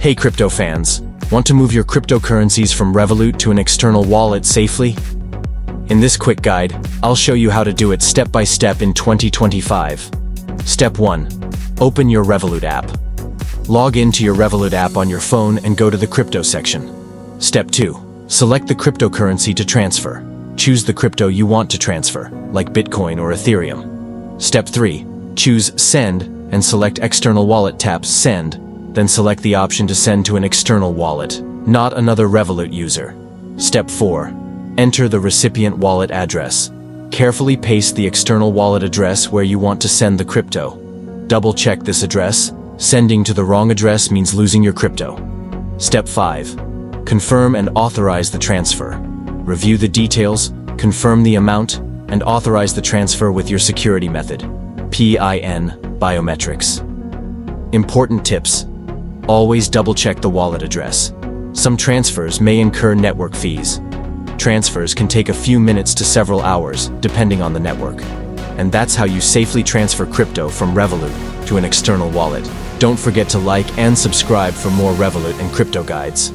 Hey crypto fans, want to move your cryptocurrencies from Revolut to an external wallet safely? In this quick guide, I'll show you how to do it step by step in 2025. Step 1. Open your Revolut app. Log into your Revolut app on your phone and go to the crypto section. Step 2. Select the cryptocurrency to transfer. Choose the crypto you want to transfer, like Bitcoin or Ethereum. Step 3. Choose Send and select External Wallet. Tap Send, then select the option to send to an external wallet, not another Revolut user. Step 4. Enter the recipient wallet address. Carefully paste the external wallet address where you want to send the crypto. Double-check this address. Sending to the wrong address means losing your crypto. Step 5. Confirm and authorize the transfer. Review the details, confirm the amount, and authorize the transfer with your security method, PIN, biometrics. Important tips. Always double-check the wallet address. Some transfers may incur network fees. Transfers can take a few minutes to several hours, depending on the network. And that's how you safely transfer crypto from Revolut to an external wallet. Don't forget to like and subscribe for more Revolut and crypto guides.